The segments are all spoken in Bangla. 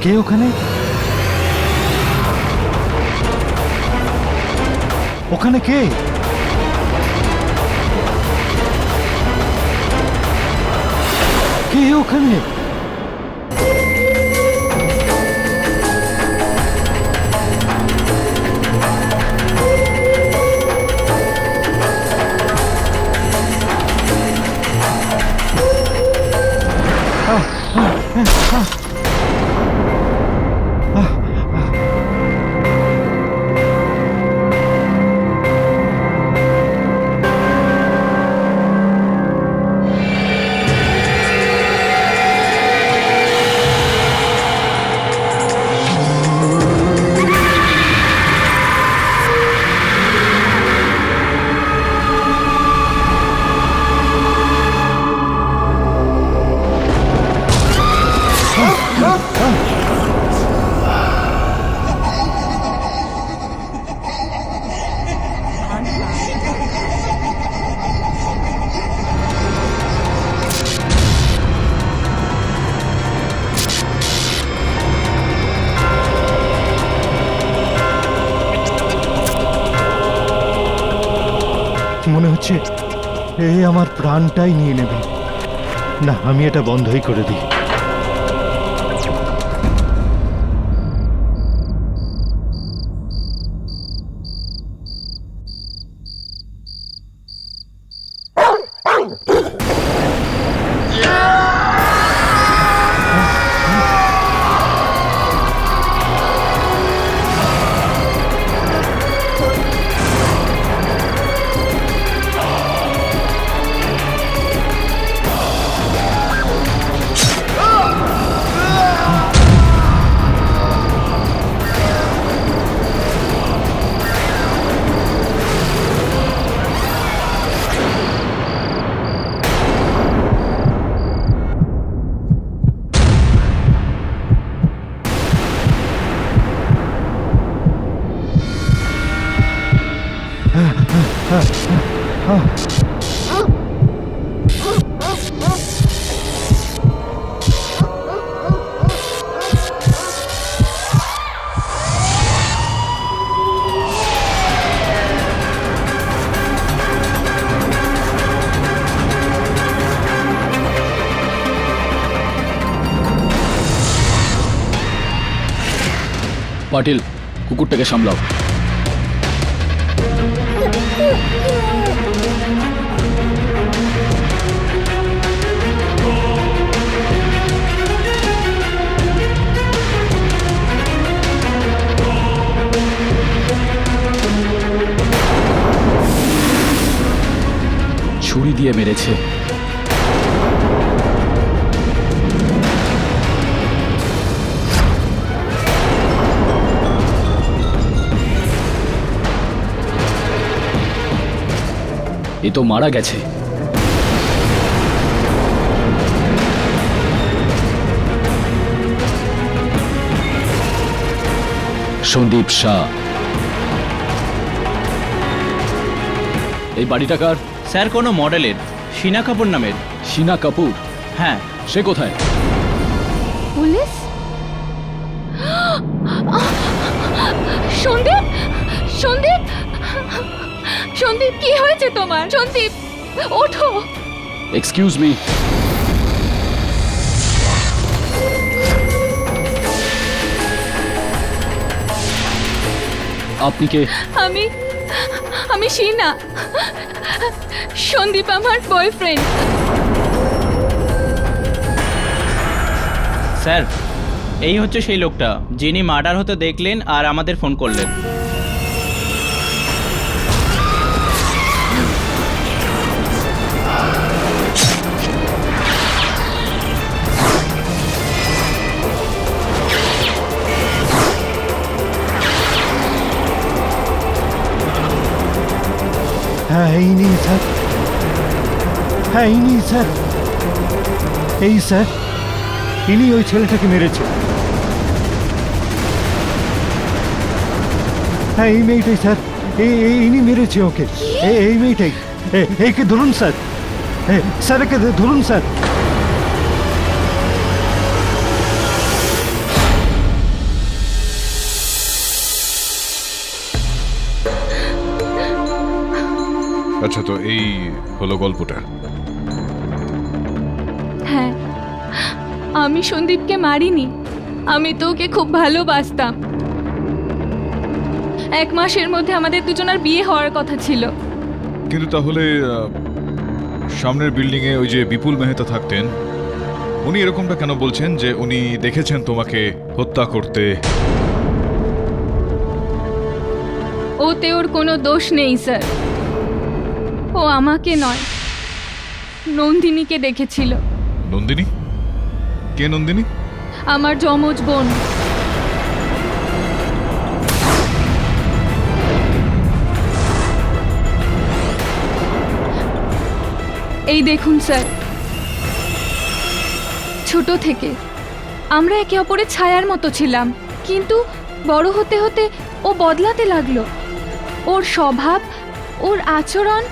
কে ওখানে? ওখানে কে? কে ওখানে? মনে হচ্ছে এই আমার প্রাণটাই নিয়ে নেবে। না, আমি এটা বন্ধই করে দিই। পাটিল, কুকুরটাকে সামলাও। ছুরি দিয়ে মেরেছে। এ তো মারা গেছে। সন্দীপ শাহ। এই বাড়িটা কার? স্যার কোনো মডেলের, শীনা কাপুর নামের। শীনা কাপুর? হ্যাঁ। সে কোথায়? পুলিশ? সন্দীপ, সন্দীপ, সন্দীপ, কি হয়েছে তোমার? সন্দীপ, ওঠো। Excuse me. আপনি কে? আমি শীনা। সন্দীপ আমার বয়ফ্রেন্ড। স্যার, এই হচ্ছে সেই লোকটা যিনি মার্ডার হতে দেখলেন আর আমাদের ফোন করলেন। হ্যাঁ, এই নিন স্যার। হ্যাঁ, এই নিন স্যার। এই স্যার, ইনি ওই ছেলেটাকে মেরেছে। হ্যাঁ, এই মেয়েটাই স্যার। ইনি মেরেছে ওকে। এই মেয়েটাই। একে ধরুন স্যার। স্যার, একে ধরুন স্যার। আচ্ছা, তো এই হলো গল্পটা। হ্যাঁ, আমি সন্দীপকে মারিনি। আমি তো ওকে খুব ভালোবাসতাম। 1 মাসের মধ্যে আমাদের দুজনের বিয়ে হওয়ার কথা ছিল। কিন্তু তাহলে সামনের বিল্ডিং এ ওই যে বিপুল মেহতা থাকতেন, উনি এরকমটা কেন বলছেন যে উনি দেখেছেন তোমাকে হত্যা করতে? ওতে ওর কোনো দোষ নেই স্যার। ও আমাকে নয়, নন্দিনীকে দেখেছিল। নন্দিনী? কে নন্দিনী? আমার যমজ বোন। এই দেখুন স্যার, ছোট থেকে আমরা একে অপরের ছায়ার মতো ছিলাম, কিন্তু বড় হতে হতে ও বদলাতে লাগলো। ওর স্বভাব, ওর আচরণ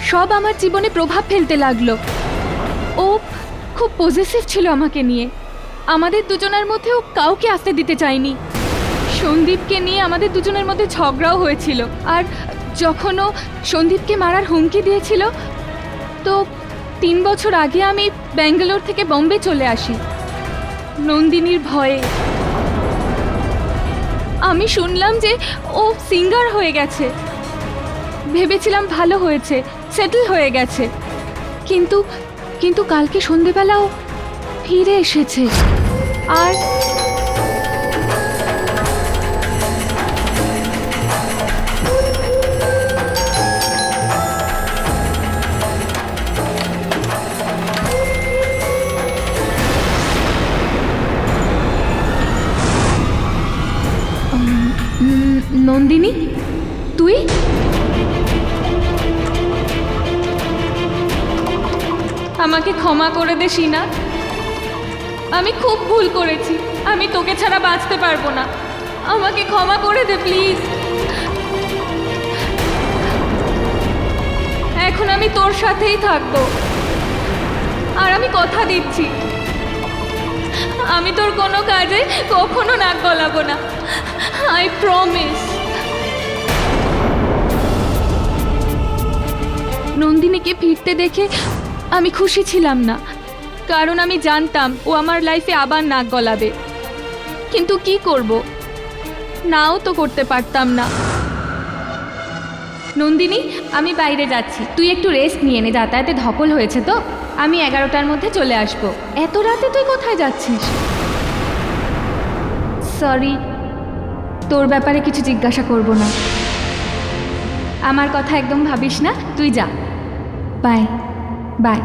সব আমার জীবনে প্রভাব ফেলতে লাগলো। ও খুব পজেসিভ ছিল আমাকে নিয়ে। আমাদের দুজনের মধ্যে ও কাউকে আসতে দিতে চায়নি। সন্দীপকে নিয়ে আমাদের দুজনের মধ্যে ঝগড়াও হয়েছিল। আর যখন ও সন্দীপকে মারার হুমকি দিয়েছিল, তো 3 বছর আগে আমি ব্যাঙ্গালোর থেকে বোম্বে চলে আসি নন্দিনীর ভয়ে। আমি শুনলাম যে ও সিঙ্গার হয়ে গেছে। ভেবেছিলাম ভালো হয়েছে, সেটেল হয়ে গেছে। কিন্তু কিন্তু কালকে সন্ধেবেলাও ফিরে এসেছে। আর নন্দিনী, তুই? আমাকে ক্ষমা করে দে শিনা। আমি খুব ভুল করেছি। আমি তোকে ছাড়া বাঁচতে পারবো না। আমাকে ক্ষমা করে দে প্লিজ। এখন আমি তোর সাথেই থাকবো। আর আমি কথা দিচ্ছি, আমি তোর কোনো কাজে কখনো নাক গলাবো না। I promise. নন্দিনীকে ফিরতে দেখে আমি খুশি ছিলাম না, কারণ আমি জানতাম ও আমার লাইফে আবার নাক গলাবে। কিন্তু কি করব, নাও তো করতে পারতাম না। নন্দিনী, আমি বাইরে যাচ্ছি, তুই একটু রেস্ট নিয়ে নে। যাতায়াতে ধকল হয়েছে তো। আমি 11টার মধ্যে চলে আসবো। এত রাতে তুই কোথায় যাচ্ছিস? সরি, তোর ব্যাপারে কিছু জিজ্ঞাসা করব না। আমার কথা একদম ভাবিস না, তুই যা। Bye bye.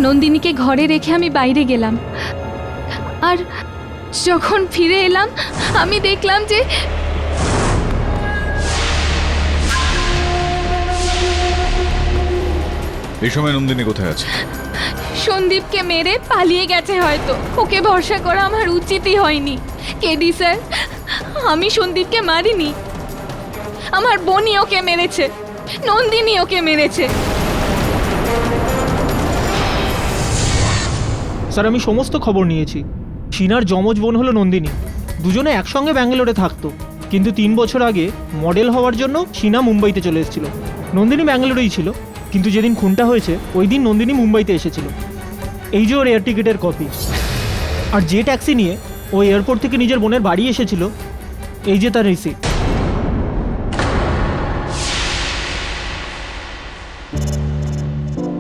নন্দিনীকে ঘরে রেখে আমি বাইরে গেলাম। আর যখন ফিরে এলাম, আমি দেখলাম যে এই সময় নন্দিনী কোথায় আছে? সন্দীপকে মেরে পালিয়ে গেছে হয়তো। ওকে ভরসা করা আমার উচিতই হয়নি। কেডি স্যার, আমি সন্দীপকে মারিনি। আমার বোনই ওকে মেরেছে, নন্দিনী ওকে মেরেছে। স্যার, আমি সমস্ত খবর নিয়েছি। শিনার যমজ বোন হলো নন্দিনী। দুজনে একসঙ্গে ব্যাঙ্গালোরে থাকতো, কিন্তু 3 বছর আগে মডেল হওয়ার জন্য শিনা মুম্বাইতে চলে এসেছিল। নন্দিনী ব্যাঙ্গালোরেই ছিল, কিন্তু যেদিন খুনটা হয়েছে ওই দিন নন্দিনী মুম্বাইতে এসেছিল। এই যে ওর এয়ার টিকিটের কপি। আর যে ট্যাক্সি নিয়ে ও এয়ারপোর্ট থেকে নিজের বোনের বাড়ি এসেছিল, এই যে তার রিসিপ্ট।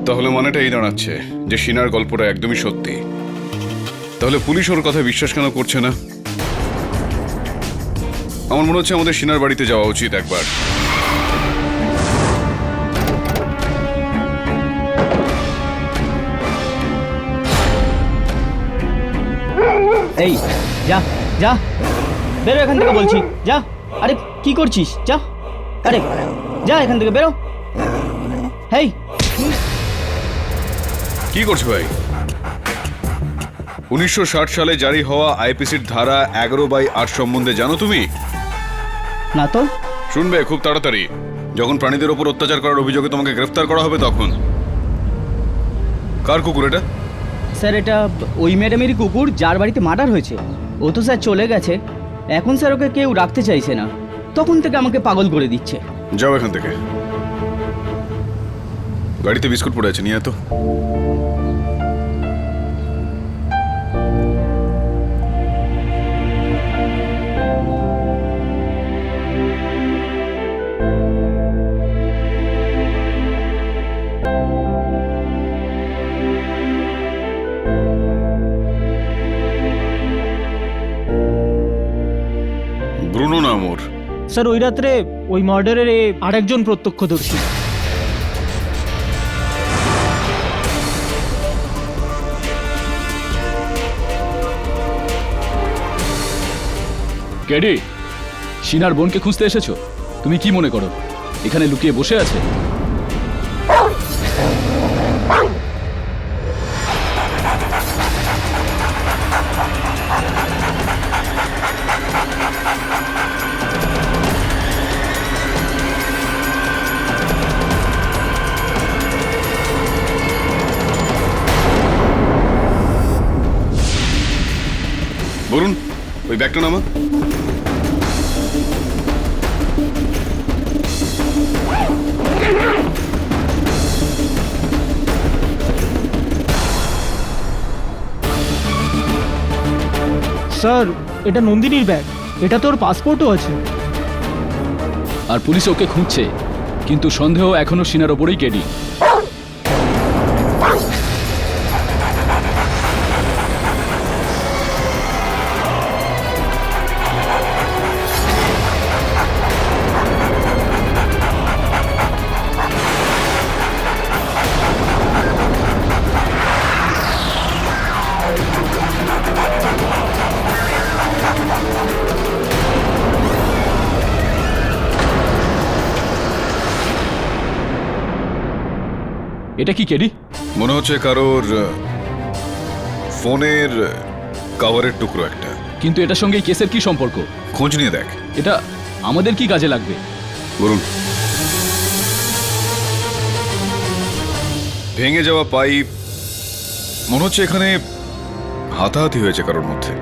তাহলে মানেটা এই দাঁড়াচ্ছে যে শিনার গল্পটা একদমই সত্যি। তাহলে পুলিশ ওর কথা বিশ্বাস কেন করছে না? আমার মনে হচ্ছে আমাদের শিনার বাড়িতে যাওয়া উচিত একবার। এই যা যা, বেরো এখান থেকে বলছি, যা। আরে কি করছিস? যা, আরে যা এখান থেকে, বেরো। হেই, কি করছো ভাই? 1960 সালে জারি হওয়া আইপিসির ধারা 11/8 সম্বন্ধে জানো তুমি? না তো। শুনবে খুব তাড়াতাড়ি। যখন প্রাণীদের ওপর অত্যাচার করার অভিযোগে তোমাকে গ্রেফতার করা হবে তখন। কার কুকুর এটা? স্যার, এটা ওই ম্যাডামেরই কুকুর যার বাড়িতে মার্ডার হয়েছে। ও তো স্যার চলে গেছে। এখন স্যার ওকে কেউ রাখতে চাইছে না। তখন থেকে আমাকে পাগল করে দিচ্ছে। যাও এখান থেকে। গাড়িতে বিস্কুট পড়ে আছে, নিয়ে আয় তো। ব্রুনো নাম ওর। স্যার ওই রাত্রে ওই মার্ডারের আরেকজন প্রত্যক্ষদর্শী। কেডি, শিনার বোনকে খুঁজতে এসেছো? তুমি কি মনে করো এখানে লুকিয়ে বসে আছে? বলুন, ওই ব্যাগটা নামা। স্যার এটা নন্দিনীর ব্যাগ, এটা তোর পাসপোর্টও আছে। আর পুলিশ ওকে খুঁজছে, কিন্তু সন্দেহ এখনো শিনার ওপরেই কেডি। এটা কি কেডি? মনে হচ্ছে কারোর ফোনের কভারের টুকরো একটা। কিন্তু এটার সঙ্গে এই কেসের কি সম্পর্ক? খোঁজ নিয়ে দেখ। এটা আমাদের কি কাজে লাগবে? বলুন। ভেঙে যাওয়া পাইপ, মনে হচ্ছে এখানে হাতাহাতি হয়েছে কারোর মধ্যে।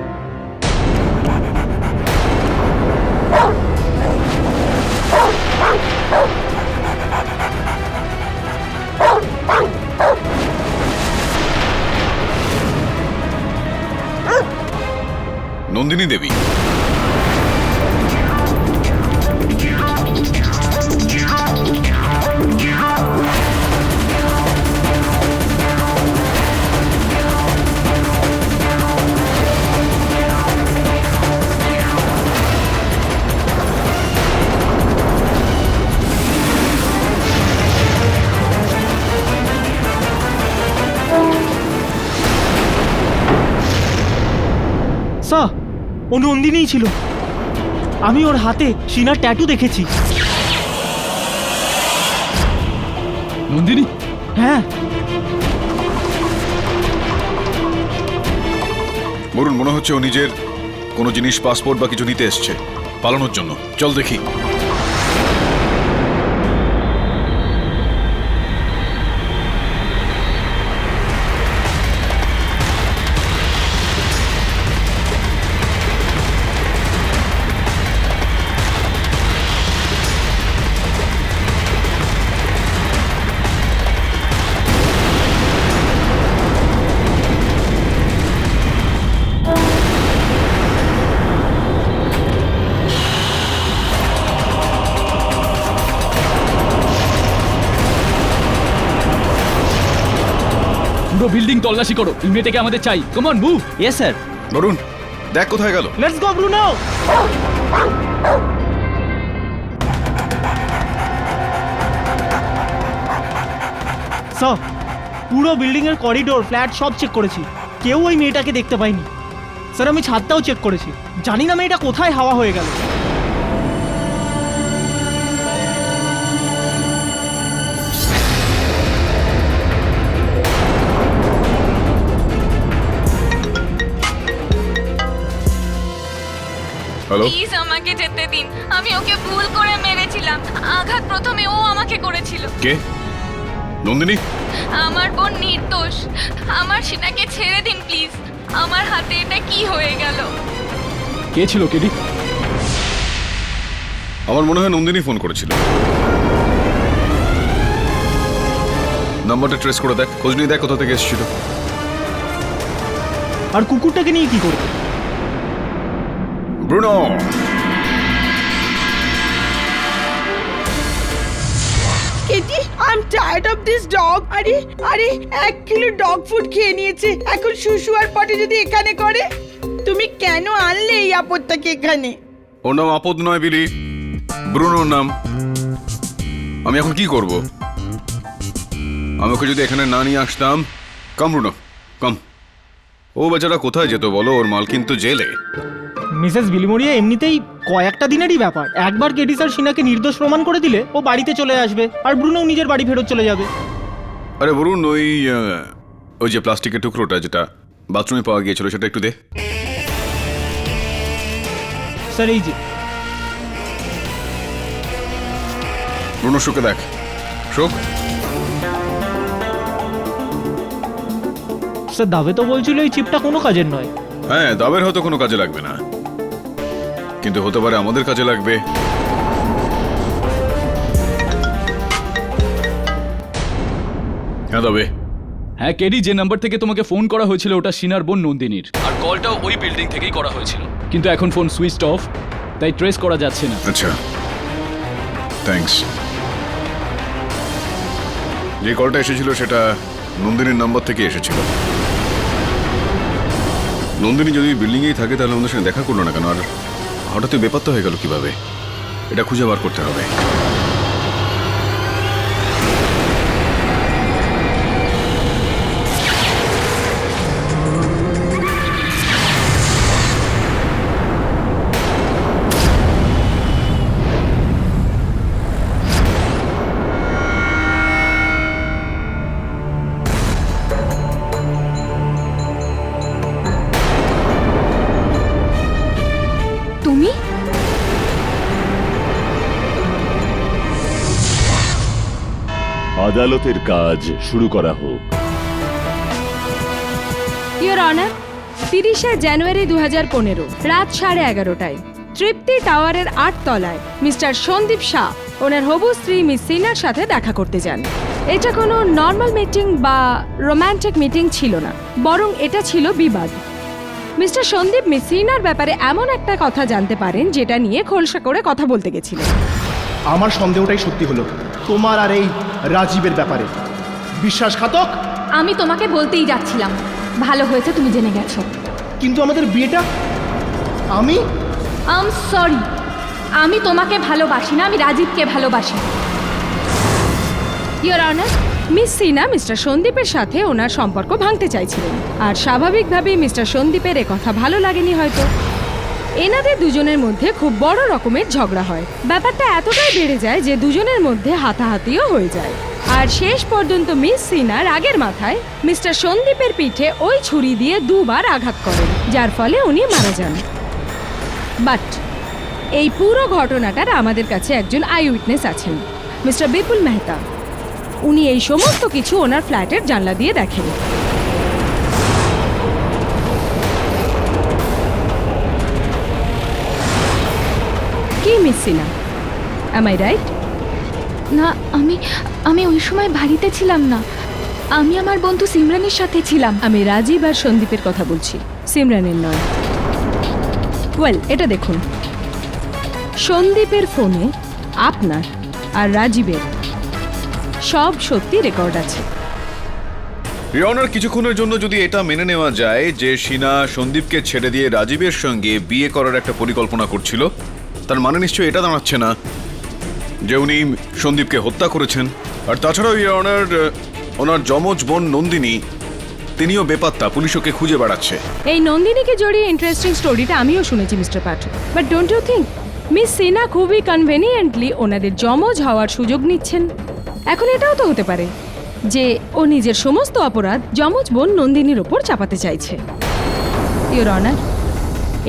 নন্দিনী দেবী। স্যার ও নন্দিনীই ছিল। আমি ওর হাতে শিনার ট্যাটু দেখেছি। নন্দিনী? হ্যাঁ। বলুন, মনে হচ্ছে ও নিজের কোনো জিনিস, পাসপোর্ট বা কিছু নিতে এসছে পালানোর জন্য। চল দেখি। পুরো বিল্ডিং তল্লাশি করো, এই মেয়েটাকে আমাদের চাই। Come on, move. Yes sir. বলুন, দেখ কোথায় গেল। Let's go Bruno. স্যার পুরো বিল্ডিং এর করিডোর, ফ্ল্যাট সব চেক করেছি, কেউ ওই মেয়েটাকে দেখতে পাইনি। স্যার আমি ছাদটাও চেক করেছি, জানি না মেয়েটা কোথায় হাওয়া হয়ে গেল। হ্যালো। প্লিজ আমাকে যেতে দিন, আমি ওকে ভুল করে মেরেছিলাম। আঘাত প্রথমে ও আমাকে করেছিল। কে? নন্দিনী? আমার বোন নির্দোষ, আমার শিনাকে ছেড়ে দিন প্লিজ। আমার হাতে এটা কি হয়ে গেল? কে ছিল কেডি? আমার মনে হয় নন্দিনী ফোন করেছিল। নাম্বারটা ট্রেস করে দেখ, খোঁজ নিয়ে দেখ কোথা থেকে এসেছিল। আর কুকুরটাকে নিয়ে কি করবে? Bruno, Katie, I am tired of this dog. আরে আরে 1 কিলো ডগ ফুড খেয়ে নিয়েছে, এখন শুশু আর পটি যদি এখানে করে। তুমি কেন আনলে এই আপদটাকে এখানে? ওর নাম আপদ নয় বিলি, ব্রুনোর নাম। আমি এখন কি করব? আমি ওকে যদি এখানে না নিয়ে আসতাম। কাম ব্রুনো, কাম। ও বেচারা কোথায় যেত বলো? ওর মাল কিন্তু জেলে। মিসেস বিলিমোরিয়া এমনিতেই কয়েকটা দিনেরই ব্যাপার। একবার কেটি স্যার সিনাকে নির্দোষ প্রমাণ করে দিলে ও বাড়িতে চলে আসবে, আর ব্রুনোও নিজের বাড়ি ফেরত চলে যাবে। আরে বরুণ, ওই যে প্লাস্টিকের টুকরোটা যেটা বাথরুমে পাওয়া গিয়েছিল সেটা একটু দে। স্যার এই যে। ব্রুনো, শোকে দেখ। শোক। স্যার দাবে তো বলছিল এই চিপটা কোনো কাজের নয়। হ্যাঁ, দাবের হয়তো কোনো কাজে লাগবে না, কিন্তু হতে পারে আমাদের কাজে লাগবে। হ্যাঁ দাবে। হ্যাঁ কেডি, যে নাম্বার থেকে তোমাকে ফোন করা হয়েছিল ওটা সিনার বোন নন্দিনীর, আর কলটাও ওই বিল্ডিং থেকেই করা হয়েছিল। কিন্তু এখন ফোন সুইচড অফ, তাই ট্রেস করা যাচ্ছে না। আচ্ছা, থ্যাঙ্কস। যে কলটা এসেছিল সেটা নন্দিনীর নাম্বার থেকে এসেছিল। নন্দিনী যদি বিল্ডিংয়েই থাকে তাহলে আমাদের সঙ্গে দেখা করলো না কেন? আর হঠাৎ বেপাত্তা হয়ে গেল কিভাবে? এটা খুঁজে বার করতে হবে। তুমি? আদালতের কাজ শুরু করা হোক। ইয়োর অনার, 30শে জানুয়ারি 2015 রাত 11:30টায় তৃপ্তি টাওয়ারের 8 তলায় মিস্টার সন্দীপ শাহ ওনার হবু স্ত্রী মিস সিনার সাথে দেখা করতে যান। এটা কোনো নর্মাল মিটিং বা রোমান্টিক মিটিং ছিল না, বরং এটা ছিল বিবাদ। মিস্টার সন্দীপ মিস সিনার ব্যাপারে এমন একটা কথা জানতে পারেন যেটা নিয়ে খোলসা করে কথা বলতে গেছিলেন। আমার সন্দেহটাই সত্যি হলো তোমার আর এই রাজীবের ব্যাপারে। বিশ্বাসঘাতক। আমি তোমাকে বলতেই যাচ্ছিলাম, ভালো হয়েছে তুমি জেনে গেছো। কিন্তু আমাদের বিয়েটা আমি সরি, আমি তোমাকে ভালোবাসি না, আমি রাজীবকে ভালোবাসি। Your honour, miss Sina mister সন্দীপের সাথে ওনার সম্পর্ক ভাঙতে চাইছিলেন, আর স্বাভাবিকভাবেই মিস্টার সন্দীপের কথা ভালো লাগেনি হয়তো। এনাদের দুজনের মধ্যে খুব বড় রকমের ঝগড়া হয়। ব্যাপারটা এতটাই বেড়ে যায় যে দুজনের মধ্যে হাতাহাতিও হয়ে যায়। আর শেষ পর্যন্ত মিস সিনা রাগের মাথায় মিস্টার সন্দীপের পিঠে ওই ছুরি দিয়ে 2 বার আঘাত করেন, যার ফলে উনি মারা যান। বাট এই পুরো ঘটনাটার আমাদের কাছে একজন আই উইটনেস আছেন, মিস্টার বিপুল মেহতা। উনি এই সমস্ত কিছু ওনার ফ্ল্যাটের জানলা দিয়ে দেখেন। কি miss Sina, am I right? না, আমি ওই সময় বাড়িতে ছিলাম না, আমি আমার বন্ধু সিমরানের সাথে ছিলাম। আমি রাজীব আর সন্দীপের কথা বলছি, সিমরানের নয়। ওয়েল, এটা দেখুন, সন্দীপের ফোনে আপনার আর রাজীবের সব সত্যি রেকর্ড আছে। রিয়নার, কিছুক্ষণের জন্য যদি এটা মেনে নেওয়া যায় যে সিনা সন্দীপকে ছেড়ে দিয়ে রাজীবের সঙ্গে বিয়ে করার একটা পরিকল্পনা করছিল, তার মানে নিশ্চয়ই এটা দাঁড়াচ্ছে না যে উনি সন্দীপকে হত্যা করেছেন। আর তাছাড়াও রিয়নার, ওনার যমজ বোন নন্দিনী, তিনিও বেপাত্তা, পুলিশ ওকে খুঁজে বেড়াচ্ছে। এই নন্দিনীকে জড়িয়ে ইন্টারেস্টিং স্টোরিটা আমিও শুনেছি mister Pathak, but don't you think miss Sina খুবই কনভেনিয়েন্টলি ওনাদের যমজ হওয়ার সুযোগ নিচ্ছেন? এখন এটাও তো হতে পারে যে ও নিজের সমস্ত অপরাধ যমজ বোন নন্দিনীর ওপর চাপাতে চাইছে। ইয়োর অনার,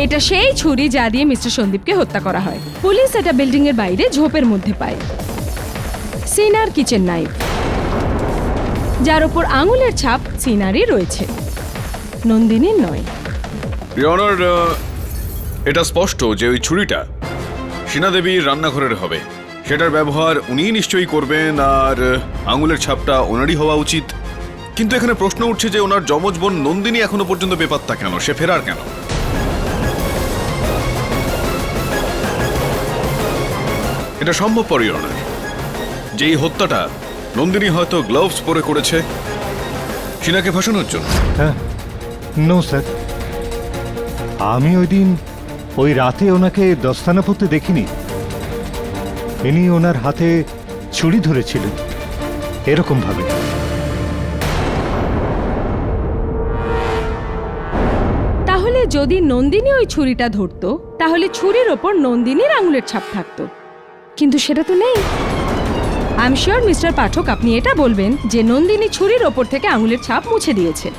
এটা সেই ছুরি যা দিয়ে মিস্টার সন্দীপকে হত্যা করা হয়। পুলিশ এটা বিল্ডিং এর বাইরে ঝোপের মধ্যে পায়। সিনার কিচেন নাইফ, যার ওপর আঙুলের ছাপ সিনারই রয়েছে, নন্দিনীর নয়। রিয়নার, এটা স্পষ্ট যে ওই ছুরিটা সিনা দেবীর রান্নাঘরের হবে, সেটার ব্যবহার উনিই নিশ্চয়ই করবেন, আর আঙুলের ছাপটা ওনারই হওয়া উচিত। কিন্তু এখানে প্রশ্ন উঠছে যে ওনার যমজ বোন নন্দিনী এখনো পর্যন্ত বেপাত্তা কেন, সে ফেরার কেন? এটা সম্ভবপর ইওর অনার যে এই হত্যাটা নন্দিনী হয়তো গ্লাভস পরে করেছে সিনাকে ফাঁসানোর জন্য। হ্যাঁ, নো স্যার, আমি ওই দিন ওই রাতে ওনাকে দস্তানা পরতে দেখিনি। ইনি ওনার হাতে ছুরি ধরেছিলেন এরকম ভাবে। তাহলে যদি নন্দিনী ওই ছুরিটা ধরতো তাহলে ছুরির ওপর নন্দিনীর আঙুলের ছাপ থাকতো, কিন্তু সেটা তো নেই। আই এম শিওর মিস্টার পাঠক আপনি এটা বলবেন যে নন্দিনী ছুরির ওপর থেকে আঙুলের ছাপ মুছে দিয়েছে,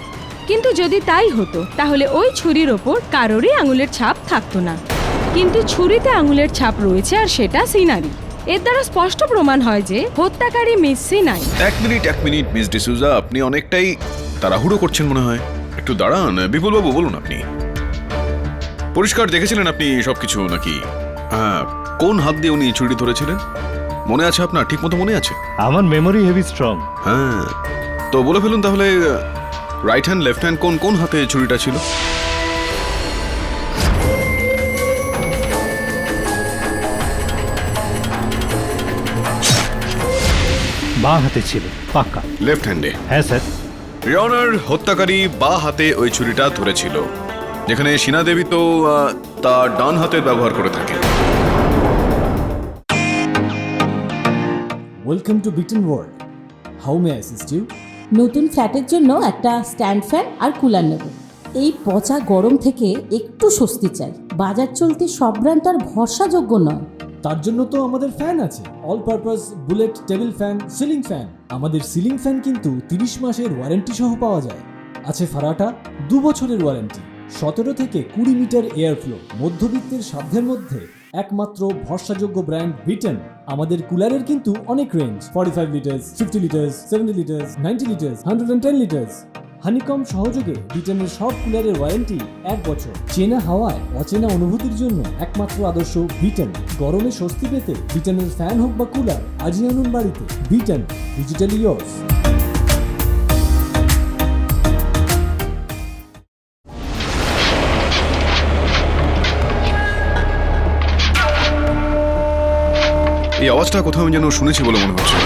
কিন্তু যদি তাই হতো তাহলে ওই ছুরির ওপর কারোরই আঙুলের ছাপ থাকতো না, কিন্তু ছুরিতে আঙুলের ছাপ রয়েছে আর সেটা সিনারি। এর দ্বারা স্পষ্ট প্রমাণ হয় যে হত্যাকারী মিস সিনাই। এক মিনিট মিস ডিসুজা, আপনি অনেকটাই তাড়াহুড়ো করছেন মনে হয়। একটু দাঁড়ান। বিপুলবাবু বলুন, আপনি পরিষ্কার দেখেছিলেন আপনি সবকিছু নাকি? কোন হাত দিয়ে উনি ছুরি ধরেছিলেন মনে আছে আপনার? ঠিক মতো মনে আছে? আমার মেমোরি হেভি স্ট্রং। হ্যাঁ, তো বলে ফেলুন তাহলে রাইট হ্যান্ড লেফট হ্যান্ড কোন হাতে ছুরিটা ছিল? বাঁ হাতে ছিল পাক্কা। লেফট হ্যান্ডে? হ্যাঁ স্যার। রিয়নার হত্যাকারী বাঁ হাতে ওই ছুরিটা ধরেছিল, যেখানে সিনা দেবী তো তার ডান হাতের ব্যবহার করে থাকে। Welcome to Beaton world. How may I assist you? নতুন ফ্ল্যাটের জন্য একটা স্ট্যান্ড ফ্যান আর কুলার নেব। এই পচা গরম থেকে একটু স্বস্তি চাই। বাজার চলতে সব ব্র্যান্ড আর ভরসাযোগ্য নয়। তার জন্য তো আমাদের ফ্যান আছে, all purpose bullet table fan, ceiling fan. আমাদের সিলিং ফ্যান কিন্তু 30 মাসের ওয়ারেন্টি সহ পাওয়া যায়। আছে ফারাটা 2 বছরের ওয়ারেন্টি, 17 থেকে 20 মিটার এয়ার ফ্লো, মধ্যবিত্তের সাধ্যের মধ্যে একমাত্র ভরসাযোগ্য ব্র্যান্ড বিটন। আমাদের কুলারের কিন্তু অনেক range, 45 litres, 50 litres, 70 litres, 90 litres, 110 litres. Honeycomb সহযোগে বিটনের সব কুলারের ওয়ারেন্টি 1 বছর। চেনা হাওয়ায় অচেনা অনুভূতির জন্য একমাত্র আদর্শ বিটন। গরমে স্বস্তি পেতে বিটনের ফ্যান হোক বা কুলার আজই আনুন বাড়িতে। Vuitton, digitally years. এই আওয়াজটা কোথাও আমি যেন শুনেছি বলে মনে হচ্ছে।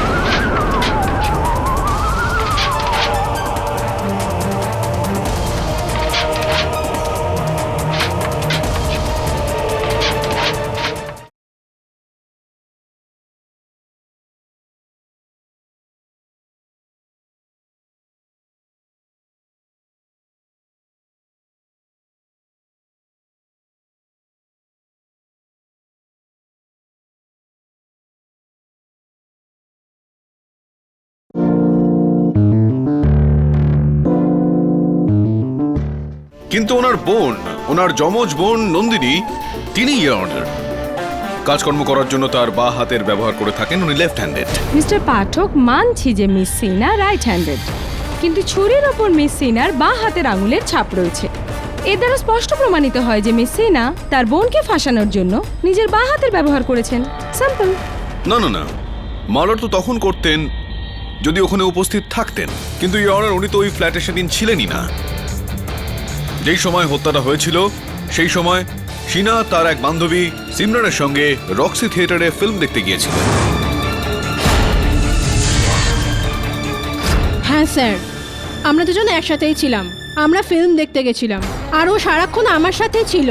কিন্তু ওনার বোন, ওনার যমজ বোন নন্দিনী, তিনি ইওর অনার কাজকর্ম করার জন্য তার বাঁ হাতের ব্যবহার করে থাকেন, উনি লেফট হ্যান্ডেড। মিস্টার পাঠক মানছি যে মিস সিনা রাইট হ্যান্ডেড, কিন্তু ছুরির ওপর মিস সিনার বাঁ হাতের আঙুলের ছাপ রয়েছে। এর দ্বারা স্পষ্ট প্রমাণিত হয় যে মিস সিনা তার বোনকে ফাঁসানোর জন্য নিজের বাঁ হাতের ব্যবহার করেছেন। সিম্পল। না না না, মার্ডার তো তখন করতেন যদি ওখানে উপস্থিত থাকতেন, কিন্তু ইওর অনার উনি তো ওই ফ্ল্যাটে সেদিন ছিলেনই না। যেই সময় হত্যাটা হয়েছিল সেই সময় সিনা তার এক বান্ধবী সিমরানের সঙ্গে রক্সি থিয়েটারে ফিল্ম দেখতে গিয়েছিলেন। হ্যাঁ স্যার, আমরা দুজন একসাথেই ছিলাম। আমরা ফিল্ম দেখতে গেছিলাম আর ও সারাক্ষণ আমার সাথেই ছিল।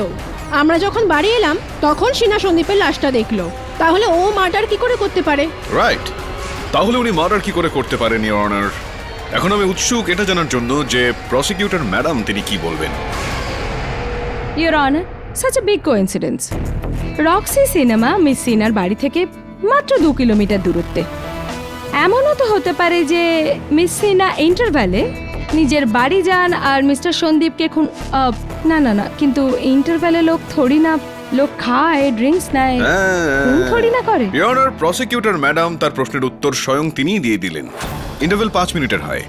আমরা যখন বাড়ি এলাম তখন সিনা সন্দীপের লাশটা দেখলো। তাহলে ও মার্ডার কি করে করতে পারে? রাইট, তাহলে উনি মার্ডার কি করে করতে পারেন ইওর অনার? এখন আমি উৎসুক এটা জানার জন্য যে প্রসিকিউটর ম্যাডাম তিনি কি বলবেন। Your honour, such a big coincidence. Roxy cinema miss সিনার বাড়ি থেকে মাত্র 2 কিলোমিটার দূরত্বে। এমনও তো হতে পারে যে মিস সিনা ইন্টারভ্যালে নিজের বাড়ি যান আর মিস্টার সন্দীপকে খুন। না না না, কিন্তু ইন্টারভ্যালে লোক থোড়ি না লোক খায়, ড্রিঙ্কস নেয়, খুন থোড়ি না করে। ইওর অনার, প্রসিকিউটর ম্যাডাম তার প্রশ্নের উত্তর স্বয়ং তিনিই দিয়ে দিলেন। ইন্টারভেল 5 মিনিটের হয়।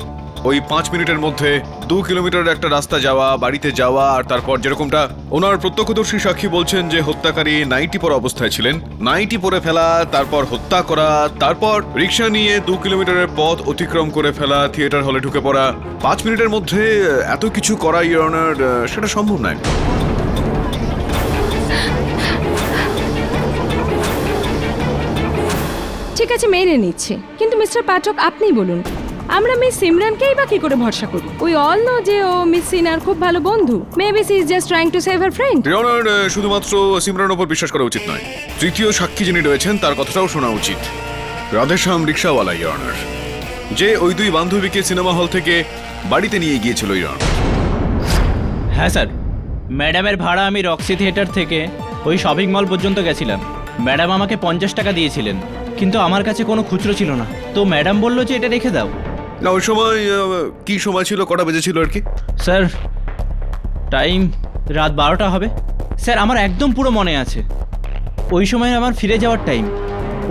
ওই 5 মিনিটের মধ্যে 2 কিলোমিটার একটা রাস্তা যাওয়া, বাড়িতে যাওয়া, আর তারপর যেরকমটা ওনার প্রত্যক্ষদর্শী সাক্ষী বলছেন যে হত্যাকারী নাইটি পরা অবস্থায় ছিলেন, নাইটি পরে ফেলা, তারপর হত্যা করা, তারপর রিক্সা নিয়ে 2 কিলোমিটারের পথ অতিক্রম করে ফেলা, থিয়েটার হলে ঢুকে পড়া। 5 মিনিটের মধ্যে এত কিছু করা, ইওর অনার, সেটা সম্ভব নয়। ঠিক আছে, মেনে নিচ্ছে, কিন্তু মিস্টার পাঠক আপনিই বলুন, আমরা মিস সিমরানকেই বা কি করে ভরসা করি? উই অল নো যে ও মিস সিনার খুব ভালো বন্ধু। Maybe she is just trying to save her friend. Your honour, শুধুমাত্র সিমরানের উপর বিশ্বাস করা উচিত নয়, তৃতীয় সাক্ষী যিনি রয়েছেন তার কথাটাও শোনা উচিত। রাধেশ্যাম রিক্সাওয়ালা, ইওর অনার, যে ওই 2 বান্ধবীকে সিনেমা হল থেকে বাড়িতে নিয়ে গিয়েছিল, ইওর অনার। হ্যাঁ স্যার, ম্যাডামের ভাড়া আমি রক্সি থিয়েটার থেকে ওই শপিং মল পর্যন্ত গেছিলাম। ম্যাডাম আমাকে 50 টাকা দিয়েছিলেন, কিন্তু আমার কাছে কোনো খুচরো ছিল না, তো ম্যাডাম বললো যে এটা রেখে দাও। না, ওই সময় কি সময় ছিল, কটা বেজেছিল আর কি? স্যার টাইম রাত 12টা হবে স্যার, আমার একদম পুরো মনে আছে। ওই সময় আমার ফিরে যাওয়ার টাইম,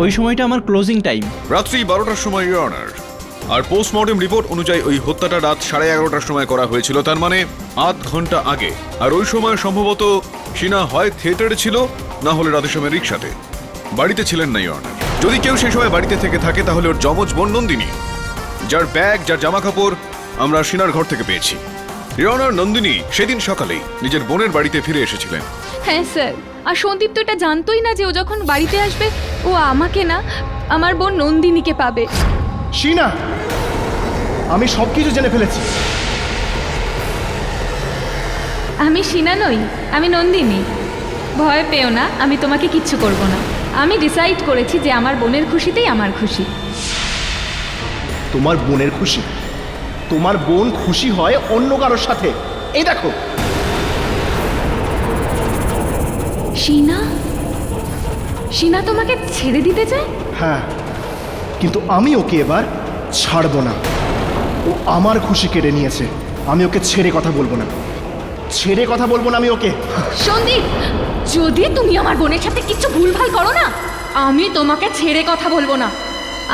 ওই সময়টা আমার ক্লোজিং টাইম। রাত্রি 12টার সময়, ইওর অনার। আর পোস্টমর্টেম রিপোর্ট অনুযায়ী ওই হত্যাটা রাত 11:30টার সময় করা হয়েছিল, তার মানে আধ ঘন্টা আগে। আর ওই সময় সম্ভবত সিনা হয় থিয়েটারে ছিল, না হলে রাধেশ্যামের রিক্সাতে। বাড়িতে ছিলেন না, ইওর অনার। যদি কেউ সেই সময় বাড়িতে থেকে থাকে তাহলে ওর যমজ বোন নন্দিনী, যার ব্যাগ, যার জামা কাপড় আমরা সিনার ঘর থেকে পেয়েছি। ইওর অনার, নন্দিনী সেদিন সকালেই নিজের বোনের বাড়িতে ফিরে এসেছিলেন। হ্যাঁ স্যার, আর সন্দীপ তো এটা জানতোই না যে ও যখন বাড়িতে আসবে ও আমাকে না, আমার বোন নন্দিনীকে পাবে। শিনা, আমি সব কিছু জেনে ফেলেছি। আমি শিনা নই, আমি নন্দিনী। ভয় পেও না, আমি তোমাকে কিচ্ছু করব না। আমি ডিসাইড করেছি যে আমার বোনের খুশিতেই আমার খুশি। তোমার বোনের খুশি? তোমার বোন খুশি হয় অন্য কারোর সাথে। এই দেখো। শিনা, শিনা তোমাকে ছেড়ে দিতে চায়? হ্যাঁ, কিন্তু আমি ওকে এবার ছাড়বো না। ও আমার খুশি কেড়ে নিয়েছে, আমি ওকে ছেড়ে কথা বলবো না, ছেড়ে কথা বলবো না আমি ওকে। সন্দীপ, যদি তুমি আমার বোনের সাথে কিছু ভুলভাল করো না, আমি তোমাকে ছেড়ে কথা বলবো না।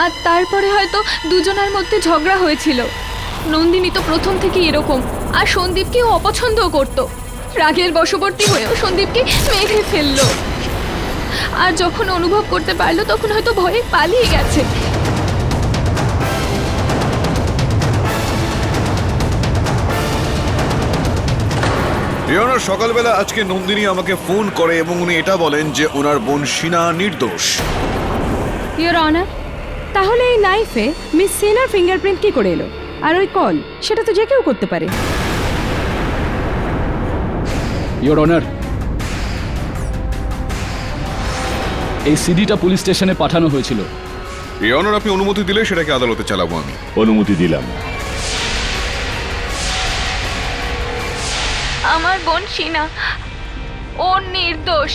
আর তারপরে হয়তো দুজনের মধ্যে ঝগড়া হয়েছিল। নন্দিনী তো প্রথম থেকে এরকম, আর সন্দীপকে ও অপছন্দও করতো। রাগের বশবর্তী হয়েও সন্দীপকে মেরে ফেললো, আর যখন অনুভব করতে পারলো তখন হয়তো ভয়ে পালিয়ে গেছে। ইওর অনার, সকালবেলা আজকে নন্দিনী আমাকে ফোন করে এবং উনি এটা বলেন যে ওনার বোন শিনা নির্দোষ। ইওর অনার, তাহলে এই নাইফে মিস সিনার ফিঙ্গারপ্রিন্ট কি করে এলো? আর ওই কল, সেটা তো যে কেউ করতে পারে। ইওর অনার, এই সিডিটা পুলিশ স্টেশনে পাঠানো হয়েছিল। ইওর অনার, আপনি অনুমতি দিলে সেটাকে আদালতে চালাবো আমি। অনুমতি দিলাম। আমার বোন শিনা, ও নির্দোষ।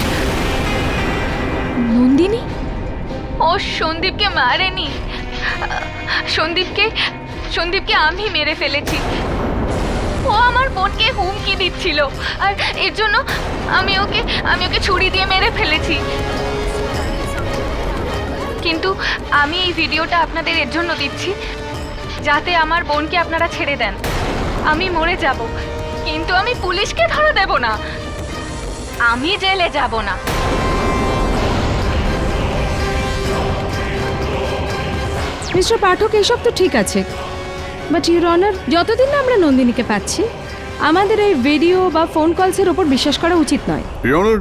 নন্দিনী, ও সন্দীপকে মারেনি। সন্দীপকে আমি মেরে ফেলেছি। ও আমার বোনকে হুমকি দিচ্ছিল, আর এর জন্য আমি ওকে ছুরি দিয়ে মেরে ফেলেছি। কিন্তু আমি এই ভিডিওটা আপনাদের এর জন্য দিচ্ছি যাতে আমার বোনকে আপনারা ছেড়ে দেন। আমি মরে যাব, কিন্তু আমি পুলিশকে ধরা দেব না, আমি জেলে যাব না। মিস্টার পাঠক, এসব তো ঠিক আছে, বাট ইউর অনার, যতদিন না আমরা নন্দিনীকে পাচ্ছি, আমাদের এই ভিডিও বা ফোন কলসের ওপর বিশ্বাস করা উচিত নয়। ইওর অনার,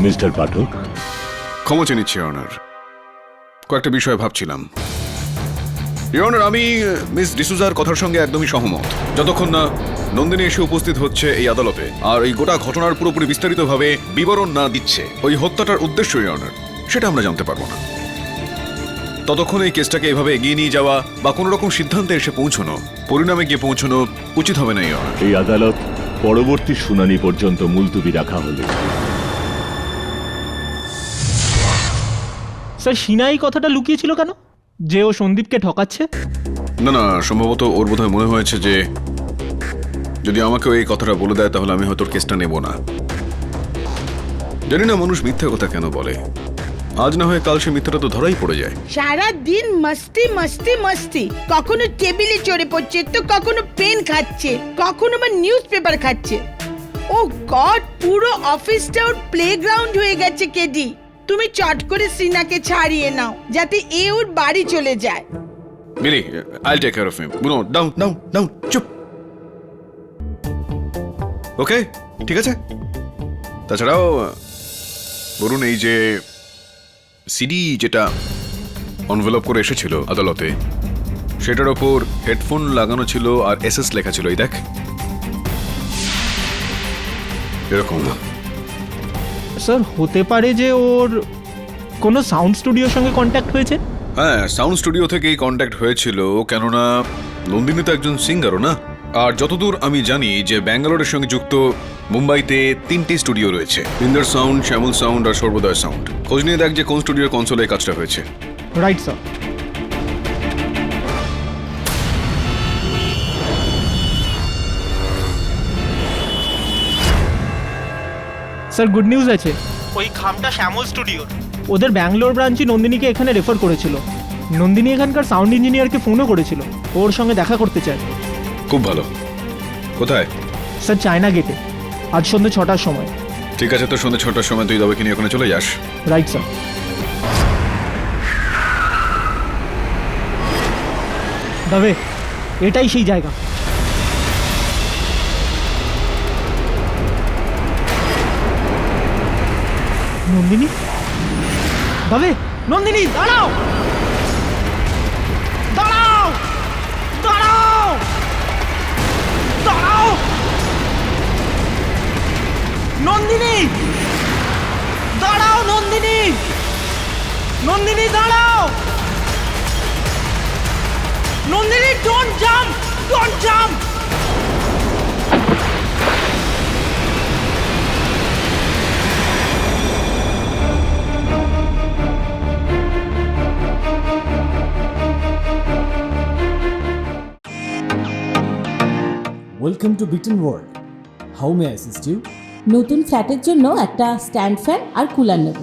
মিস্টার পাঠক, ক্ষমা চেয়ে নিচ্ছি ইওর অনার, কয়েকটা বিষয়ে ভাবছিলাম। ইওর অনার, আমি মিস ডিসুজার কথার সঙ্গে একদমই সহমত। যতক্ষণ না নন্দিনী এসে উপস্থিত হচ্ছে এই আদালতে আর এই গোটা ঘটনার পুরোপুরি বিস্তারিতভাবে বিবরণ না দিচ্ছে ওই হত্যাটার উদ্দেশ্য, ইওর অনার, সেটা আমরা জানতে পারবো না। ততক্ষণ এই কেসটাকে এভাবে এগিয়ে নিয়ে যাওয়া বা কোনো রকম সিদ্ধান্তে এসে পৌঁছানো, পরিণামে গিয়ে পৌঁছানো উচিত হবে না, ইওর অনার। এই আদালত পরবর্তী শুনানি পর্যন্ত মুলতুবি রাখা হলো। স্যার, শিনা এই কথাটা লুকিয়েছিল কেন? যে ও সন্দীপকে ঠকাচ্ছে? না না, সম্ভবত ওর বোধহয় মনে হয়েছে যে যদি আমাকে এই কথাটা বলে দেয় তাহলে আমি হয়তো ওর কেসটা নেব না। জানি না মানুষ মিথ্যা কথা কেন বলে, আজ না হয় কাল সে মিথ্যাটা তো ধরাই পড়ে যায়। সারা দিন মস্তি মস্তি মস্তি, কখনো টেবিলে চড়ে পড়ছে তো কখনো পেন খাচ্ছে, কখনো বা নিউজ পেপার খাচ্ছে। ও গড, পুরো অফিসটা ওর প্লেগ্রাউন্ড হয়ে গেছে। কেডি, তুমি চট করে সিনাকে ছাড়িয়ে নাও যাতে এ ওর বাড়ি চলে যায়। মিলি, I'll take care of him. No, down, চুপ। ওকে, ঠিক আছে। তাছাড়াও বলুন, এই যে সিডি যেটা এনভেলপ করে এসেছিল আদালতে, সেটার ওপর হেডফোন লাগানো ছিল আর এসএস লেখা ছিল। এই দেখ, এরকম। স্যার, হতে পারে যে ওর কোনো সাউন্ড স্টুডিওর সঙ্গে কন্ট্যাক্ট হয়েছে। হ্যাঁ, সাউন্ড স্টুডিও থেকেই কন্ট্যাক্ট হয়েছিল, কেননা নন্দিনী তো একজন সিঙ্গারও না। আর যতদূর আমি জানি যে ব্যাঙ্গালোরের সঙ্গে যুক্ত মুম্বাইতে 3টি স্টুডিও রয়েছে, ইন্দার সাউন্ড, শ্যামল সাউন্ড আর সর্বোদয় সাউন্ড। খোঁজ নিয়ে দেখ যে কোন স্টুডিওর কনসোলে এই কাজটা হয়েছে। Right sir. Sir, good news আছে। ওই খামটা শ্যামল স্টুডিওর। ওদের ব্যাঙ্গালোর ব্রাঞ্চই নন্দিনীকে এখানে রেফার করেছিল। নন্দিনী এখানকার সাউন্ড ইঞ্জিনিয়ারকে ফোনও করেছিল, ওর সঙ্গে দেখা করতে চায়। খুব ভালো। কোথায়? স্যার, চায়না গেটে, আজ সন্ধ্যে 6টার সময়। ঠিক আছে, তো সন্ধ্যে 6টার সময় তুই দাবাকে নিয়ে ওখানে চলে যাস। Right sir. দাবে, এটাই সেই জায়গা। নন্দিনী, দাবে, নন্দিনী, দাঁড়াও, দাঁড়াও, দাঁড়াও, দাঁড়াও, নন্দিনী, দাঁড়াও, নন্দিনী, নন্দিনী, দাঁড়াও, Nandini, don't jump, don't jump. Welcome to Beaton world. How may I assist you? নতুন ফ্ল্যাটের জন্য একটা স্ট্যান্ড ফ্যান আর কুলার নেব।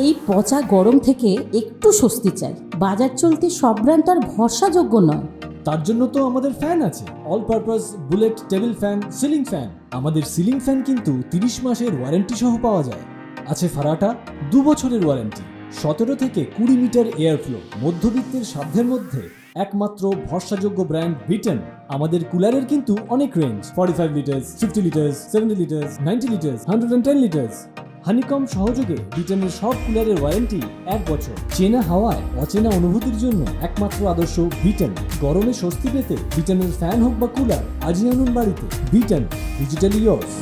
এই পচা গরম থেকে একটু স্বস্তি চাই। বাজার চলতে সব ব্র্যান্ড তো আর ভরসাযোগ্য নয়। তার জন্য তো আমাদের ফ্যান আছে, all purpose bullet table fan, ceiling fan. আমাদের সিলিং ফ্যান কিন্তু 30 মাসের ওয়ারেন্টি সহ পাওয়া যায়। আছে ফারাটা 2 বছরের ওয়ারেন্টি, 17 থেকে 20 মিটার এয়ার ফ্লো, মধ্যবিত্তের সাধ্যের মধ্যে একমাত্র ভরসাযোগ্য ব্র্যান্ড বিটন। আমাদের কুলারের কিন্তু অনেক range, 45 litres, 50 litres, 70 litres, 90 litres, 110 litres. Honeycomb সহযোগে বিটনের সব কুলারের ওয়ারেন্টি 1 বছর। চেনা হাওয়ায় অচেনা অনুভূতির জন্য একমাত্র আদর্শ বিটন। গরমে স্বস্তি পেতে বিটনের ফ্যান হোক বা কুলার, আজই আনুন বাড়িতে। Vuitton, digitally yours.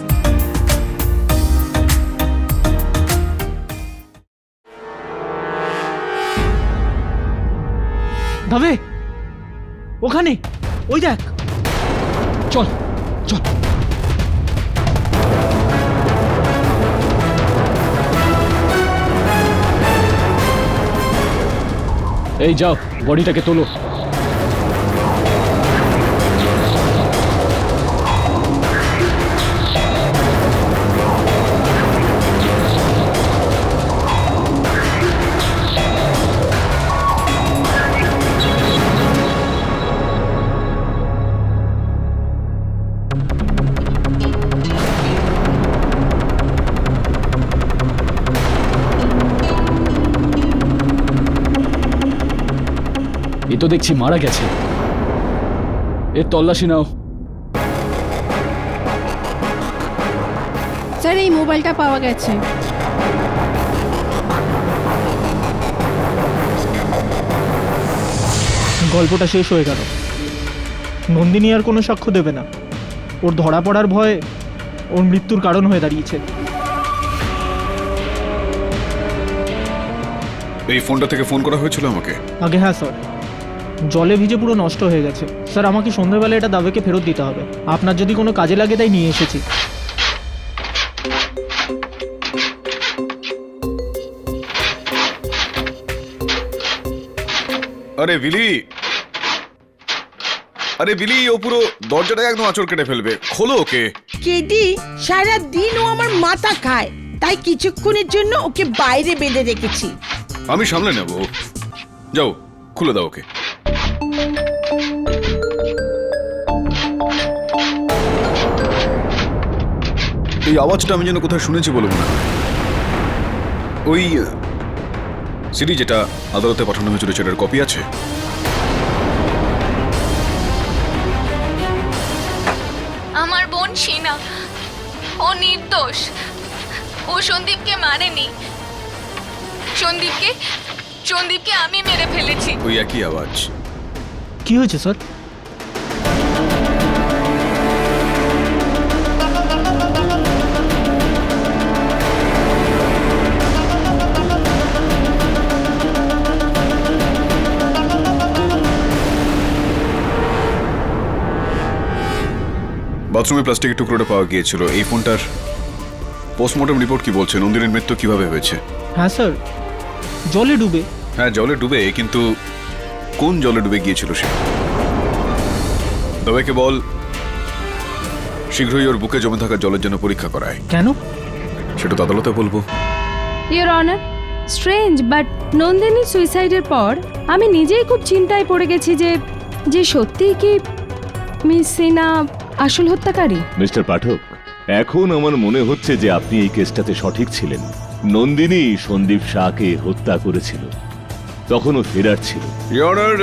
দাবে, ওখানে, ওই দেখ। চল চল। এই যাও, বডিটাকে তোলো। এ তো দেখছি মারা গেছে। এর তল্লাশি নাও। স্যার, এই মোবাইলটা পাওয়া গেছে। গল্পটা শেষ হয়ে গেল। নন্দিনী আর কোনো সাক্ষ্য দেবে না। ওর ধরা পড়ার ভয় ওর মৃত্যুর কারণ হয়ে দাঁড়িয়েছে। এই ফোনটা থেকে ফোন করা হয়েছিল আমাকে? আগে হ্যাঁ স্যার, জলে ভিজে পুরো নষ্ট হয়ে গেছে। স্যার, আমাকে সন্ধ্যাবেলা এটা দাবেকে ফেরত দিতে হবে। আপনার যদি কোনো কাজে লাগে তাই নিয়ে এসেছি। আরে বিলি, আরে বিলি, ও পুরো দরজাটা একদম আঁচড় কেটে ফেলবে, খোলো ওকে। কেডি, সারা দিন ও আমার মাথা খায়, তাই কিছুক্ষণের জন্য ওকে বাইরে বেঁধে রেখেছি। আমি সামলে নেব, যাও খুলে দাও ওকে। এই আওয়াজটা আমি যেন কোথায় শুনেছি বলে মনে হয়। ওই সিডি যেটা আদালতে পাঠানো হয়েছিল সেটার কপি আছে? আমার বোন শিনা, ও নির্দোষ। ও সন্দীপকে মারেনি। সন্দীপকে আমি মেরে ফেলেছি। ওই একই আওয়াজ। কি হয়েছে স্যার? বাথরুমে প্লাস্টিকের টুকরোটা পাওয়া গিয়েছিল। এই ফোনটার পোস্টমর্টম রিপোর্ট কি বলছে? নন্দিনীর মৃত্যু কিভাবে হয়েছে? হ্যাঁ স্যার, জলে ডুবে। হ্যাঁ, জলে ডুবে, কিন্তু কোন জলে ডুবে গিয়েছিল সে? তবেকে বল শীঘ্রই ওর বুকে জমে থাকা জলের জন্য পরীক্ষা করায়। কেন? সেটা তো আদালতে বলবো। ইওর অনার, স্ট্রেঞ্জ বাট নন্দিনীর সুইসাইডের পর আমি নিজেই খুব চিন্তায় পড়ে গেছি যে সত্যিই কি মিস সিনা আসল হত্যাকারী। মিস্টার পাঠক, এখন আমার মনে হচ্ছে যে আপনি এই কেসটাতে সঠিক ছিলেন। নন্দিনী সন্দীপ শাহকে হত্যা করেছিল, তখনও ফেরার ছিল। ইওর অনার,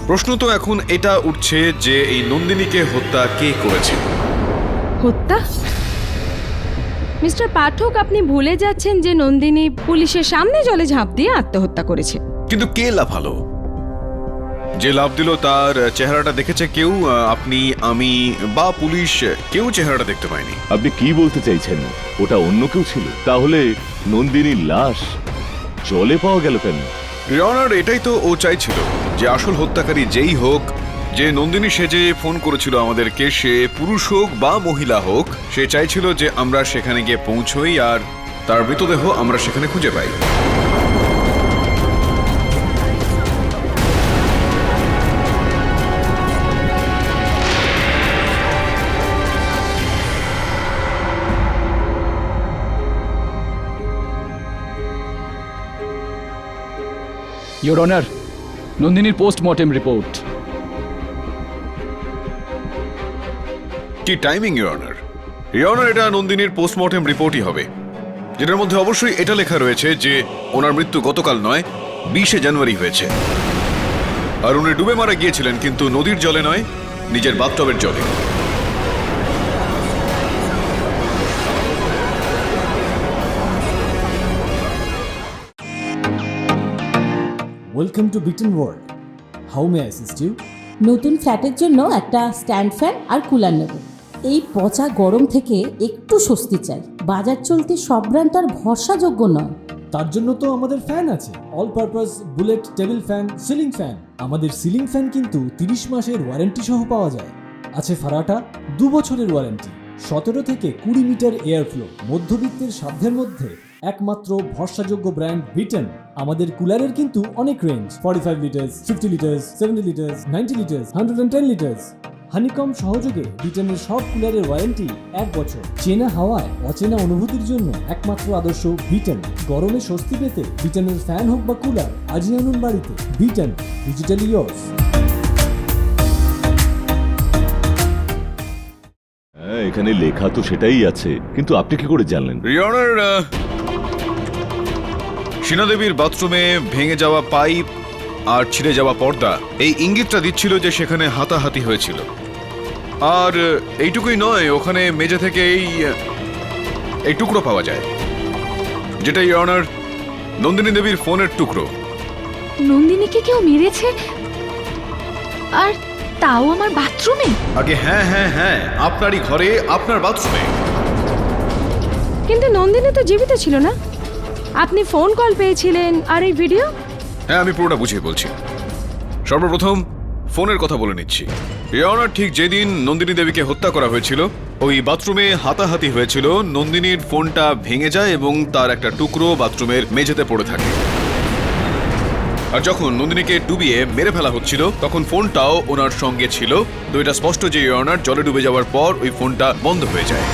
প্রশ্ন তো এখন এটা উঠছে যে এই নন্দিনীকে হত্যা কে করেছে? হত্যা? মিস্টার পাঠক, আপনি ভুলে যাচ্ছেন যে নন্দিনী পুলিশের সামনে জলে ঝাঁপ দিয়ে আত্মহত্যা করেছে। কিন্তু কে লাফালো? যে লাফ দিল তার চেহারাটা দেখেছে কেউ? আপনি, আমি বা পুলিশ কেউ চেহারাটা দেখতে পায়নি। আপনি কি বলতে চাইছেন? ওটা অন্য কেউ ছিল? তাহলে নন্দিনীর লাশ জলে পাওয়া গেল কেন? ইওর অনার, এটাই তো ও চাইছিল, যে আসল হত্যাকারী যেই হোক, যে নন্দিনী সেজে ফোন করেছিল আমাদেরকে, সে পুরুষ হোক বা মহিলা হোক, সে চাইছিল যে আমরা সেখানে গিয়ে পৌঁছই আর তার মৃতদেহ আমরা সেখানে খুঁজে পাই। ইওর অনার, নন্দিনীর পোস্টমর্টেম রিপোর্ট। কি timing your honour! Your honour, এটা নন্দিনীর পোস্টমর্টেম রিপোর্টই হবে, যেটার মধ্যে অবশ্যই এটা লেখা রয়েছে যে ওনার মৃত্যু গতকাল নয়, 20শে জানুয়ারি হয়েছে। আর উনি ডুবে মারা গিয়েছিলেন, কিন্তু নদীর জলে নয়, নিজের বাথটবের জলে। Welcome to Beaton World. How may I assist you? নতুন ফ্ল্যাটের জন্য একটা স্ট্যান্ড ফ্যান আর কুলার নেব। এই পচা গরম থেকে একটু স্বস্তি চাই। বাজার চলতে সব ব্র্যান্ড আর ভরসাযোগ্য নয়। তার জন্য তো আমাদের ফ্যান আছে, all purpose bullet table fan, ceiling fan. আমাদের সিলিং ফ্যান কিন্তু 30 মাসের ওয়ারেন্টি সহ পাওয়া যায়। আছে ফারাটা 2 বছরের ওয়ারেন্টি, 17 থেকে 20 মিটার এয়ার ফ্লো। মধ্যবিত্তের সাধ্যের মধ্যে একমাত্র ভরসাযোগ্য ব্র্যান্ড বিটেন। আমাদের কুলারের কিন্তু অনেক range, 45 litres, 50 litres, 70 litres, 90 litres, 110 litres. Honeycomb সহযোগে বিটেনের সব কুলারের ওয়ারেন্টি 1 বছর। চেনা হাওয়ায় অচেনা অনুভূতির জন্য একমাত্র আদর্শ বিটেন। গরমে স্বস্তি পেতে বিটেনের ফ্যান হোক বা কুলার, আজই আনুন বাড়িতে। Beaten, digitally yours. হ্যাঁ, এখানে লেখা তো সেটাই আছে, কিন্তু আপনি কি করে জানলেন? ইওর অনার, শিনা দেবীর বাথরুমে ভেঙে যাওয়া পাইপ আর ছিঁড়ে যাওয়া পর্দা এই ইঙ্গিতটা দিচ্ছিল যে সেখানে হাতাহাতি হয়েছিল। আর এইটুকুই নয়, ওখানে মেঝে থেকে এই টুকরো পাওয়া যায়, যেটা ইওর অনার নন্দিনী দেবীর ফোনের টুকরো। নন্দিনীকে কেউ মেরেছে, আর তাও আমার বাথরুমে? আগে হ্যাঁ হ্যাঁ হ্যাঁ, আপনারই ঘরে, আপনার বাথরুমে। কিন্তু নন্দিনী তো জীবিত ছিল না। আপনি ফোন কল পেয়েছিলেন, আর এই ভিডিও? হ্যাঁ, আমি পুরোটা বুঝিয়ে বলছি। সর্বপ্রথম ফোনের কথা বলে নিচ্ছি। ইওর অনার, ঠিক যেদিন নন্দিনী দেবীকে হত্যা করা হয়েছিল, ওই বাথরুমে হাতাহাতি হয়েছিল। নন্দিনীর ফোনটা ভেঙে যায় এবং তার একটা টুকরো বাথরুমের মেঝেতে পড়ে থাকে। আর যখন নন্দিনীকে ডুবিয়ে মেরে ফেলা হচ্ছিল তখন ফোনটাও ওনার সঙ্গে ছিল। তো এটা স্পষ্ট যে ইওর অনার জলে ডুবে যাওয়ার পর ওই ফোনটা বন্ধ হয়ে যায়।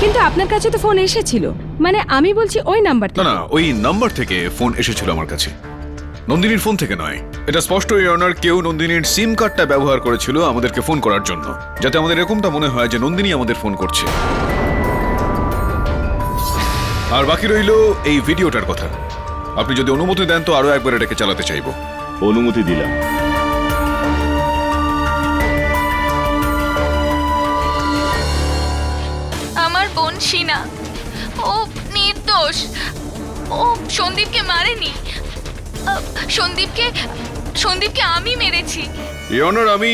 কিন্তু আপনার কাছে তো ফোন এসেছিল, মানে আমি বলছি ওই নাম্বার না থেকে। না, ওই নাম্বার থেকে ফোন এসেছিল আমার কাছে, নন্দিনীর ফোন থেকে নয়। এটা স্পষ্ট ইওর অনার কেউ নন্দিনীর সিম কার্ডটা ব্যবহার করেছিল আমাদেরকে ফোন করার জন্য, যাতে আমাদের এরকমটা মনে হয় যে নন্দিনী আমাদের ফোন করছে। আর বাকি রইল এই ভিডিওটার কথা। আপনি যদি অনুমতি দেন তো আরো একবার এটাকে চালাতে চাইবো। অনুমতি দিলাম। আমার বোন শিনা, ও নির্দোষ। ও সন্দীপকে মারেনি। সন্দীপকে আমি মেরেছি। ইওর অনার, আমি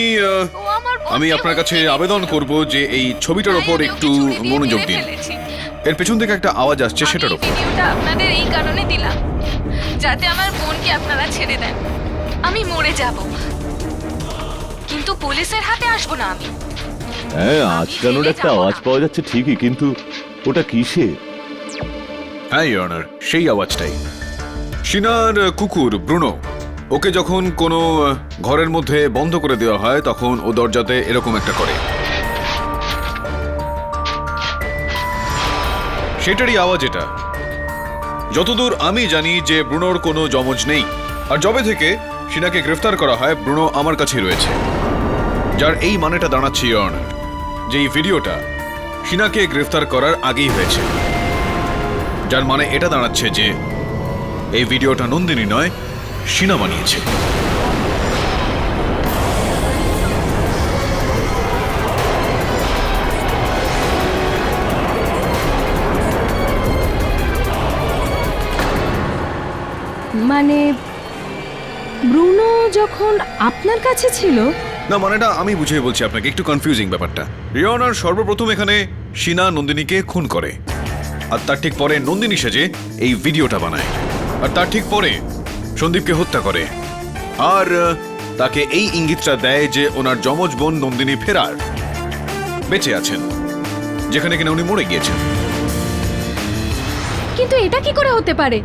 বোনকে আপনার কাছে হুমকি আবেদন দিচ্ছিল। করব যে এই ছবিটার তাই ওপর আমি ওকে একটু ছুরি দিয়ে মনোযোগ মেরে দিন। ফেলেছি। এর পেছন থেকে একটা আওয়াজ আসছে, সেটার আমি ওপর। ভিডিওটা আপনাদের এই কারণে দিলাম যাতে আমার বোনকে আপনারা ছেড়ে দেন। আমি মরে যাব, কিন্তু পুলিশের হাতে আসবো না আমি। হ্যাঁ, আজকানোর একটা আওয়াজ পাওয়া যাচ্ছে ঠিকই, কিন্তু ওটা কিসে? হ্যাঁ ইওর অনার, সেই আওয়াজটাই। শিনার কুকুর ব্রুনো, ওকে যখন কোনো ঘরের মধ্যে বন্ধ করে দেওয়া হয় তখন ও দরজাতে এরকম একটা করে, সেটারই আওয়াজ এটা। যতদূর আমি জানি যে ব্রুনোর কোনো যমজ নেই, আর যবে থেকে শিনাকে গ্রেফতার করা হয় ব্রুনো আমার কাছেই রয়েছে, যার এই মানেটা দাঁড়াচ্ছে ইওর অনার যে এই ভিডিওটা শিনাকে গ্রেফতার করার আগেই হয়েছে, যার মানে এটা দাঁড়াচ্ছে যে এই ভিডিওটা নন্দিনী নয়, শিনা বানিয়েছে। মানে ব্রুনো যখন আপনার কাছে ছিল? না, মানেটা আমি বুঝিয়ে বলছি আপনাকে, একটু কনফিউজিং ব্যাপারটা। ইওর অনার সর্বপ্রথম এখানে শিনা নন্দিনীকে খুন করে, আর তার ঠিক পরে নন্দিনী সেজে এই ভিডিওটা বানায়, আর তার ঠিক পরে সন্দীপকে হত্যা করে, আর তাকে এই ইঙ্গিতটা দেয় যে ওনার যমজ বোন নন্দিনী ফেরার, বেঁচে আছেন, যেখানে কিনা উনি মরে গিয়েছেন। কিন্তু এটা কি করে হতে পারে?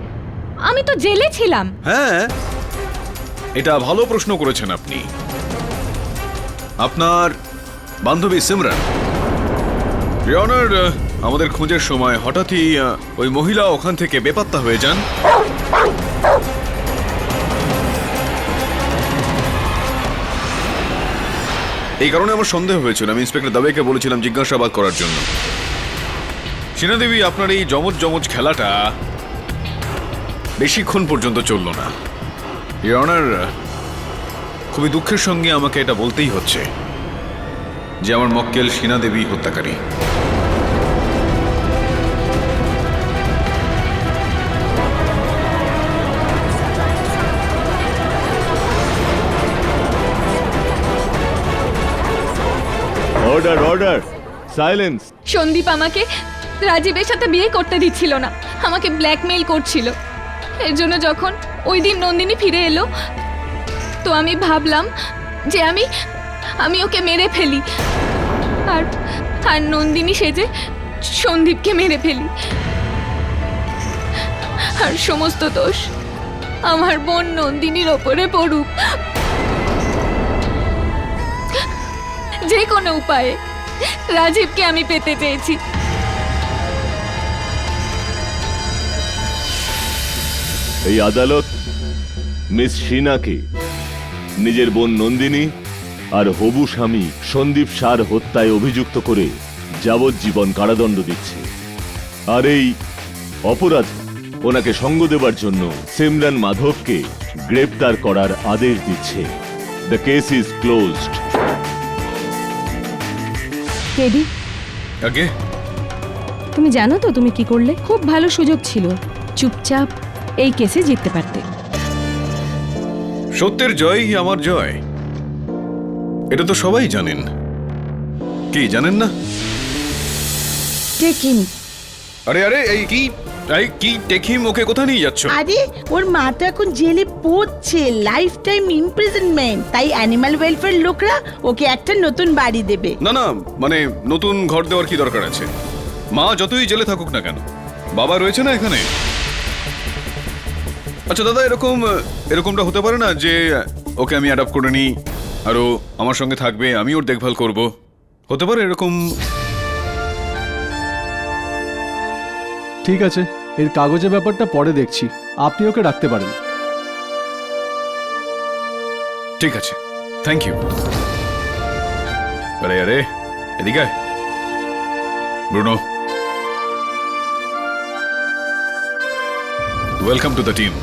আমি তো জেলে ছিলাম। হ্যাঁ, এটা ভালো প্রশ্ন করেছেন আপনি। আপনার বান্ধবী সিমরান, ইওর অনার, আমাদের খোঁজের সময় হঠাৎই ওই মহিলা ওখান থেকে বেপাত্তা হয়ে যান। এই কারণে আমার সন্দেহ হয়েছিল। আমি ইন্সপেক্টর দাবেকে বলেছিলাম জিজ্ঞাসাবাদ করার জন্য। শিনা দেবী, আপনার এই যমজ খেলাটা বেশিক্ষণ পর্যন্ত চলল না। ইওর অনার, খুবই দুঃখের সঙ্গে আমাকে এটা বলতেই হচ্ছে যে আমার মক্কেল শিনা দেবী হত্যাকারী। Order, order, silence. সন্দীপ আমাকে রাজীবের সাথে বিয়ে করতে দিচ্ছিল না, আমাকে ব্ল্যাকমেইল করছিল। এর জন্য যখন ওই দিন নন্দিনী ফিরে এলো তো আমি ভাবলাম যে আমি ওকে মেরে ফেলি, আর নন্দিনী সেজে সন্দীপকে মেরে ফেলি। আর সমস্ত দোষ আমার বোন নন্দিনীর ওপরে পড়ুক। যে কোনো উপায়ে রাজীবকে আমি পেতে চেয়েছি। এই আদালত মিস শিনাকে নিজের বোন নন্দিনী আর হবু স্বামী সন্দীপ শাহর হত্যায় অভিযুক্ত করে যাবজ্জীবন কারাদণ্ড দিচ্ছে। আর এই অপরাধে ওনাকে সঙ্গ দেবার জন্য সিমরান মাধবকে গ্রেপ্তার করার আদেশ দিচ্ছে। The case is closed. Teddy, আগে তুমি জানো তো তুমি কি করলে? খুব ভালো সুযোগ ছিল, চুপচাপ এই কেসে জিততে পারতে। সত্যের জয়ই আমার জয়, এটা তো সবাই জানেন। কি জানেন না? টেকিন। আরে আরে, এই কি এই কি টেকিম, ওকে কোথায় নিয়ে যাচ্ছ? আরে ওর মা তো এখন জেলে পড়ছে, লাইফ টাইম ইমপ্রিজনমেন্ট, তাই অ্যানিমাল ওয়েলফেয়ার লোকরা ওকে একটা নতুন বাড়ি দেবে। না না, মানে নতুন ঘর দেওয়ার কি দরকার আছে? মা যতই জেলে থাকুক না কেন, বাবা রয়েছে না এখানে। আচ্ছা দাদা, এরকমটা হতে পারে না যে ওকে আমি অ্যাডপ্ট করে নিই আর ও আমার সঙ্গে থাকবে, আমি ওর দেখভাল করব? হতে পারে এরকম? ঠিক আছে, এর কাগজের ব্যাপারটা পরে দেখছি, আপনি ওকে রাখতে পারেন। ঠিক আছে, থ্যাংক ইউ। আরে আরে, এদিকে আয়। Bruno, welcome to the team.